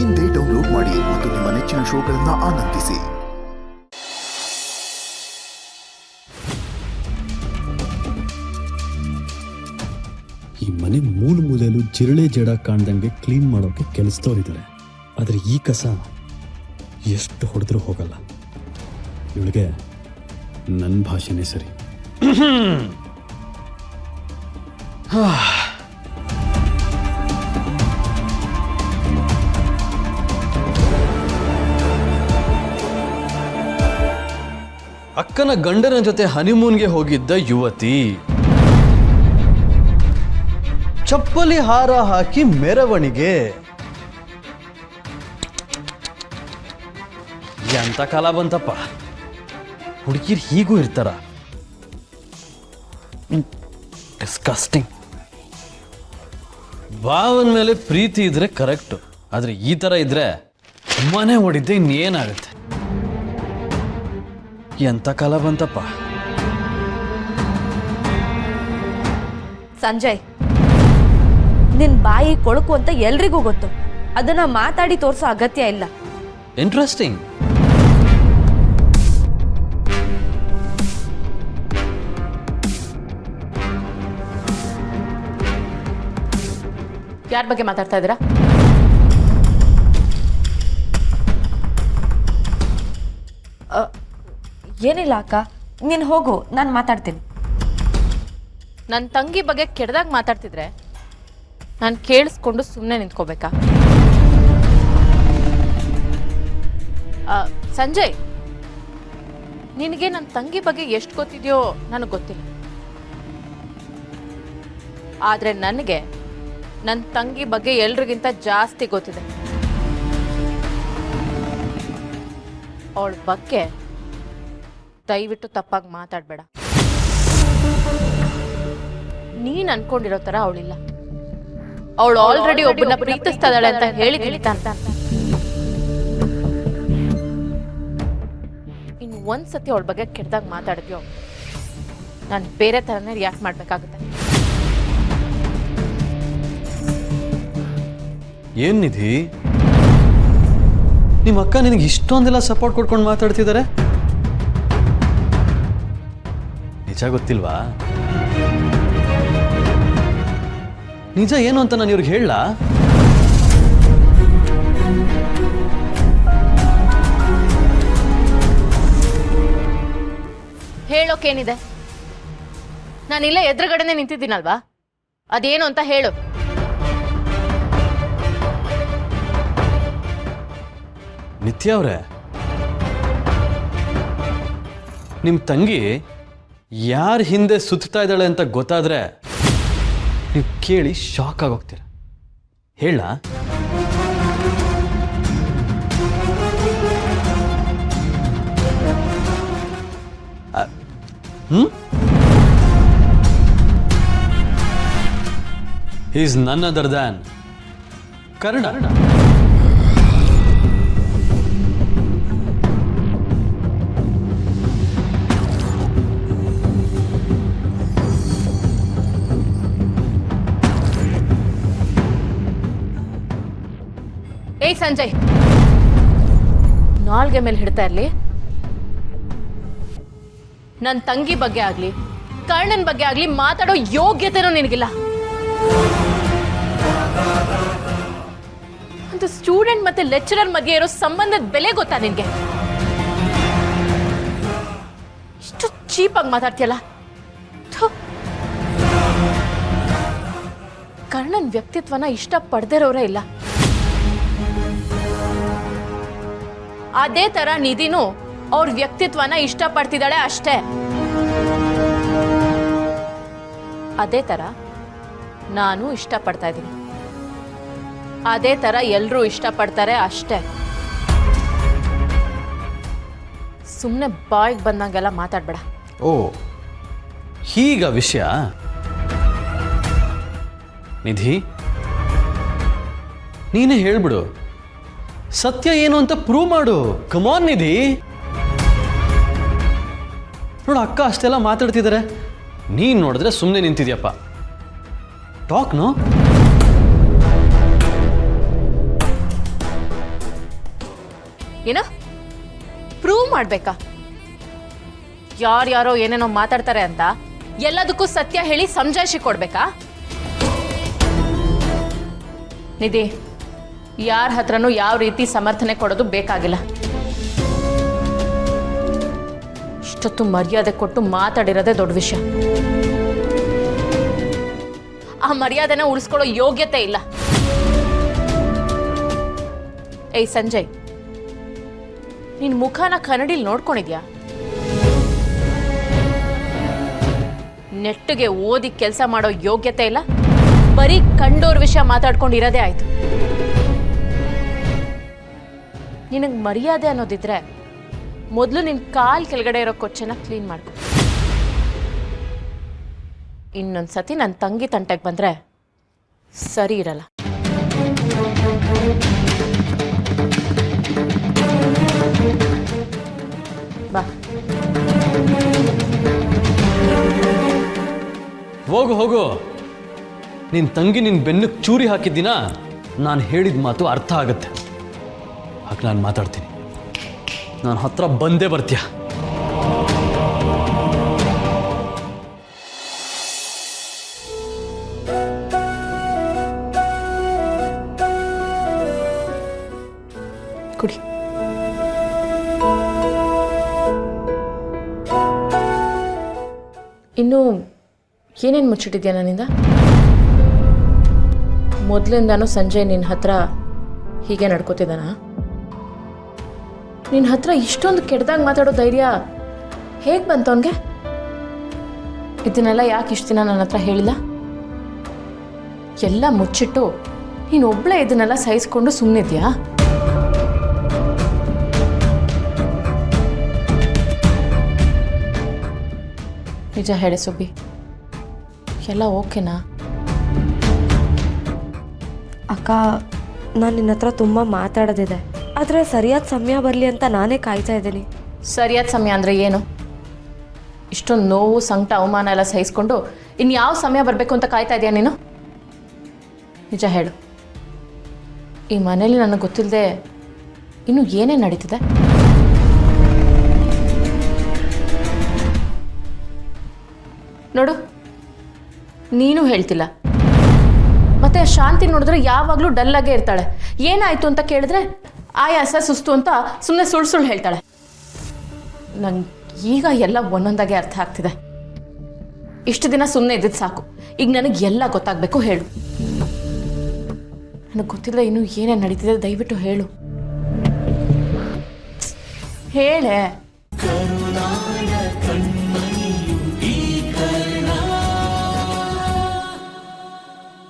ಇಂದೇ ಡೌನ್ಲೋಡ್ ಮಾಡಿ ಮತ್ತು ನಿಮ್ಮ ನೆಚ್ಚಿನ ಶೋಗಳನ್ನು ಆನಂದಿಸಿ. ಈ ಮನೆ ಮೂಲೆಯಲ್ಲೂ ಜಿರಳೆ ಜಡ ಕಾಣ್ದಂಗೆ ಕ್ಲೀನ್ ಮಾಡೋಕೆ ಕೆಲಸದವರಿದ್ದಾರೆ. ಆದರೆ ಈ ಕಸ ಎಷ್ಟು ಹೊಡೆದ್ರೂ ಹೋಗಲ್ಲ. ಇವಳಿಗೆ ನನ್ನ ಭಾಷೆನೇ ಸರಿ. ಅಕ್ಕನ ಗಂಡನ ಜೊತೆ ಹನಿಮೂನ್ಗೆ ಹೋಗಿದ್ದ ಯುವತಿ ಚಪ್ಪಲಿ ಹಾರ ಹಾಕಿ ಮೆರವಣಿಗೆ. ಎಂತ ಕಾಲ ಬಂತಪ್ಪ, ಹುಡುಗಿರು ಹೀಗೂ ಇರ್ತಾರ. ಡಿಸ್ಕಸ್ಟಿಂಗ್. ಭಾವನ ಮೇಲೆ ಪ್ರೀತಿ ಇದ್ರೆ ಕರೆಕ್ಟ್, ಆದ್ರೆ ಈ ತರ ಇದ್ರೆ ಮನೆ ಹೊಡಿದ್ದೆ ಇನ್ನೇನಾಗುತ್ತೆ. ಎಂತ ಕಾಲ ಬಂತಪ್ಪ. ಸಂಜಯ್, ನಿನ್ ಬಾಯಿ ಕೊಳಕು ಅಂತ ಎಲ್ರಿಗೂ ಗೊತ್ತು. ಅದನ್ನ ಮಾತಾಡಿ ತೋರ್ಸೋ ಅಗತ್ಯ ಇಲ್ಲ. ಇಂಟ್ರೆಸ್ಟಿಂಗ್. ಯಾರ ಬಗ್ಗೆ ಮಾತಾಡ್ತಾ ಇದ್ದೀರಾ? ಏನಿಲ್ಲ ಅಕ್ಕ, ನೀನು ಹೋಗು, ನಾನು ಮಾತಾಡ್ತೀನಿ. ನನ್ನ ತಂಗಿ ಬಗ್ಗೆ ಕೆಟ್ಟದಾಗ ಮಾತಾಡ್ತಿದ್ರೆ ನಾನು ಕೇಳಿಸ್ಕೊಂಡು ಸುಮ್ಮನೆ ನಿಂತ್ಕೋಬೇಕಾ? ಸಂಜಯ್, ನಿನಗೆ ನನ್ನ ತಂಗಿ ಬಗ್ಗೆ ಎಷ್ಟು ಗೊತ್ತಿದೆಯೋ ನನಗೆ ಗೊತ್ತಿಲ್ಲ. ಆದರೆ ನನಗೆ ನನ್ನ ತಂಗಿ ಬಗ್ಗೆ ಎಲ್ರಿಗಿಂತ ಜಾಸ್ತಿ ಗೊತ್ತಿದೆ. ಅವಳ ಬಗ್ಗೆ ದಯವಿಟ್ಟು ತಪ್ಪಾಗಿ ಮಾತಾಡಬೇಡ. ನೀನು ಅನ್ಕೊಂಡಿರೋ ಥರ ಅವಳಿಲ್ಲ. ಅವಳು ಆಲ್ರೆಡಿ ಒಬ್ಬನ ಪ್ರೀತಿಸ್ತಾ ಇದ್ದಾಳೆ ಅಂತ ಹೇಳಿದ್ದೀನಿ ಅಂತ. ಇನ್ನು ಒಂದ್ಸತಿ ಅವಳ ಬಗ್ಗೆ ಕೆಟ್ಟದಾಗ ಮಾತಾಡಿದ್ಯೋ ನಾನು ಬೇರೆ ಥರನೇ ರಿಯಾಕ್ಟ್ ಮಾಡಬೇಕಾಗುತ್ತೆ. ಏನ್ ನಿಧಿ, ನಿಮ್ಮ ಅಕ್ಕ ನಿನಗೆ ಇಷ್ಟೊಂದೆಲ್ಲ ಸಪೋರ್ಟ್ ಕೊಡ್ಕೊಂಡು ಮಾತಾಡ್ತಿದ್ದಾರೆ? ನಿಜ ಗೊತ್ತಿಲ್ವಾ? ನಿಜ ಏನು ಅಂತ ನಾನು ಇವ್ರಿಗೆ ಹೇಳಲಾ? ಹೇಳೋಕೇನಿದೆ? ನಾನಿಲ್ಲ ಎದುರುಗಡೆನೆ ನಿಂತಿದ್ದೀನಲ್ವಾ, ಅದೇನು ಅಂತ ಹೇಳು. ನಿತ್ಯ ಅವರೇ, ನಿಮ್ಮ ತಂಗಿ ಯಾರ ಹಿಂದೆ ಸುತ್ತಾ ಇದ್ದಾಳೆ ಅಂತ ಗೊತ್ತಾದ್ರೆ ನೀವು ಕೇಳಿ ಶಾಕ್ ಆಗೋಗ್ತೀರ. ಹೇಳ. He is none other than Karna. ಏಯ್ ಸಂಜಯ್, ನಾಲ್ಗೆ ಮೇಲೆ ಹಿಡ್ತಾ ಇರ್ಲಿ. ನನ್ನ ತಂಗಿ ಬಗ್ಗೆ ಆಗ್ಲಿ ಕರ್ಣನ್ ಬಗ್ಗೆ ಆಗ್ಲಿ ಮಾತಾಡೋ ಯೋಗ್ಯತೆನೂ ನಿನಗಿಲ್ಲ. ಒಂದು ಸ್ಟೂಡೆಂಟ್ ಮತ್ತೆ ಲೆಕ್ಚರರ್ ಮಧ್ಯೆ ಇರೋ ಸಂಬಂಧದ ಬೆಲೆ ಗೊತ್ತಾ ನಿನ್ಗೆ? ಇಷ್ಟು ಚೀಪಾಗಿ ಮಾತಾಡ್ತೀಯಲ್ಲ. ಕರ್ಣನ್ ವ್ಯಕ್ತಿತ್ವನ ಇಷ್ಟ ಪಡೆದಿರೋರೇ ಇಲ್ಲ. ಅದೇ ತರ ನಿಧಿನೂ ಅವ್ರ ವ್ಯಕ್ತಿತ್ವನ ಇಷ್ಟಪಡ್ತಿದ್ದಾಳೆ ಅಷ್ಟೇ. ಅದೇ ತರ ನಾನು ಇಷ್ಟಪಡ್ತಾ ಇದ್ದೀನಿ. ಅದೇ ತರ ಎಲ್ಲರೂ ಇಷ್ಟಪಡ್ತಾರೆ ಅಷ್ಟೇ. ಸುಮ್ಮನೆ ಬಾಯಿಗೆ ಬಂದಂಗೆಲ್ಲ ಮಾತಾಡ್ಬೇಡ. ಓ, ಹೀಗ ವಿಷಯ. ನಿಧಿ, ನೀನೇ ಹೇಳ್ಬಿಡು, ಸತ್ಯ ಏನು ಅಂತ ಪ್ರೂವ್ ಮಾಡು. ಕಮಾನ್ ನಿಧಿ. ನೋಡು, ಅಕ್ಕ ಅಷ್ಟೆಲ್ಲ ಮಾತಾಡ್ತಿದ್ದಾರೆ, ನೀನು ನೋಡಿದ್ರೆ ಸುಮ್ಮನೆ ನಿಂತಿದ್ಯಪ್ಪ. Talk no. ಏನೋ ಪ್ರೂವ್ ಮಾಡ್ಬೇಕಾ? ಯಾರ್ಯಾರೋ ಏನೇನೋ ಮಾತಾಡ್ತಾರೆ ಅಂತ ಎಲ್ಲದಕ್ಕೂ ಸತ್ಯ ಹೇಳಿ ಸಮಜಾಯಿಷಿ ಕೊಡ್ಬೇಕಾ? ನಿಧಿ, ಯಾರ ಹತ್ರನೂ ಯಾವ ರೀತಿ ಸಮರ್ಥನೆ ಕೊಡೋದು ಬೇಕಾಗಿಲ್ಲ. ಇಷ್ಟೊತ್ತು ಮರ್ಯಾದೆ ಕೊಟ್ಟು ಮಾತಾಡಿರೋದೇ ದೊಡ್ಡ ವಿಷಯ. ಆ ಮರ್ಯಾದೆನ ಉಳಿಸ್ಕೊಳ್ಳೋ ಯೋಗ್ಯತೆ ಇಲ್ಲ. ಏಯ್ ಸಂಜಯ್, ನಿನ್ ಮುಖನ ಕನ್ನಡಿಲಿ ನೋಡ್ಕೊಂಡಿದ್ಯಾ? ನೆಟ್ಟಿಗೆ ಓದಿ ಕೆಲಸ ಮಾಡೋ ಯೋಗ್ಯತೆ ಇಲ್ಲ, ಬರೀ ಕಂಡೋರ್ ವಿಷಯ ಮಾತಾಡ್ಕೊಂಡಿರೋದೇ ಆಯ್ತು. ನಿನಗೆ ಮರ್ಯಾದೆ ಅನ್ನೋದಿದ್ರೆ ಮೊದಲು ನಿನ್ ಕಾಲ್ ಕೆಳಗಡೆ ಇರೋ ಕೊಚ್ಚೆನ ಕ್ಲೀನ್ ಮಾಡ್ಕೊ. ಇನ್ನೊಂದ್ಸತಿ ನನ್ನ ತಂಗಿ ತಂಟೆಗೆ ಬಂದ್ರೆ ಸರಿ ಇರಲ್ಲ. ಬಾ. ಹೋಗು ಹೋಗು. ನಿನ್ನ ತಂಗಿ ನಿನ್ನ ಬೆನ್ನಕ್ಕೆ ಚೂರಿ ಹಾಕಿದ್ದೀನ, ನಾನು ಹೇಳಿದ ಮಾತು ಅರ್ಥ ಆಗುತ್ತೆ. ಹಾಗೆ ನಾನು ಮಾತಾಡ್ತೀನಿ. ನಾನು ಹತ್ರ ಬಂದೇ ಬರ್ತೀಯ. ಕುಡಿ. ಇನ್ನು ಏನೇನು ಮುಚ್ಚಿಟ್ಟಿದ್ಯಾ ನನ್ನಿಂದ? ಮೊದಲಿಂದಾನು ಸಂಜಯ್ ನಿನ್ನ ಹತ್ರ ಹೀಗೆ ನಡ್ಕೋತಿದ್ದಾನ? ನಿನ್ನ ಹತ್ರ ಇಷ್ಟೊಂದು ಕೆಟ್ಟದಾಗ ಮಾತಾಡೋ ಧೈರ್ಯ ಹೇಗೆ ಬಂತು ಅವನಿಗೆ? ಇದನ್ನೆಲ್ಲ ಯಾಕೆ ಇಷ್ಟು ದಿನ ನನ್ನ ಹತ್ರ ಹೇಳಿಲ್ಲ? ಎಲ್ಲ ಮುಚ್ಚಿಟ್ಟು ನೀನು ಒಬ್ಳೆ ಇದನ್ನೆಲ್ಲ ಸಹಿಸ್ಕೊಂಡು ಸುಮ್ಮನಿದ್ಯಾ? ನಿಜ ಹೇಳಿ ಸುಬ್ಬಿ, ಎಲ್ಲ ಓಕೆನಾ? ಅಕ್ಕ, ನಾನು ನಿನ್ನ ಹತ್ರ ತುಂಬ ಮಾತಾಡೋದಿದೆ, ಆದರೆ ಸರಿಯಾದ ಸಮಯ ಬರಲಿ ಅಂತ ನಾನೇ ಕಾಯ್ತಾ ಇದ್ದೀನಿ. ಸರಿಯಾದ ಸಮಯ ಅಂದರೆ ಏನು? ಇಷ್ಟೊಂದು ನೋವು, ಸಂಕಟ, ಅವಮಾನ ಎಲ್ಲ ಸಹಿಸ್ಕೊಂಡು ಇನ್ಯಾವ ಸಮಯ ಬರಬೇಕು ಅಂತ ಕಾಯ್ತಾ ಇದೆಯಾ ನೀನು? ನಿಜ ಹೇಳು, ಈ ಮನೇಲಿ ನನಗೆ ಗೊತ್ತಿಲ್ಲದೆ ಇನ್ನು ಏನೇನು ನಡೀತಿದೆ? ನೋಡು, ನೀನು ಹೇಳ್ತಿಲ್ಲ, ಮತ್ತೆ ಶಾಂತಿ ನೋಡಿದ್ರೆ ಯಾವಾಗಲೂ ಡಲ್ಲಾಗೇ ಇರ್ತಾಳೆ. ಏನಾಯ್ತು ಅಂತ ಕೇಳಿದ್ರೆ ಆಯಾಸ, ಸುಸ್ತು ಅಂತ ಸುಮ್ಮನೆ ಸುಳ್ಳು ಹೇಳ್ತಾಳೆ. ನಂಗೆ ಈಗ ಎಲ್ಲ ಒಂದೊಂದಾಗೆ ಅರ್ಥ ಆಗ್ತಿದೆ. ಇಷ್ಟು ದಿನ ಸುಮ್ಮನೆ ಇದ್ದಿದ್ದು ಸಾಕು, ಈಗ ನನಗೆ ಎಲ್ಲ ಗೊತ್ತಾಗಬೇಕು. ಹೇಳು, ನನಗೆ ಗೊತ್ತಿಲ್ಲ ಇನ್ನೂ ಏನೇನು ನಡೀತಿದೆ, ದಯವಿಟ್ಟು ಹೇಳು. ಹೇಳೆ.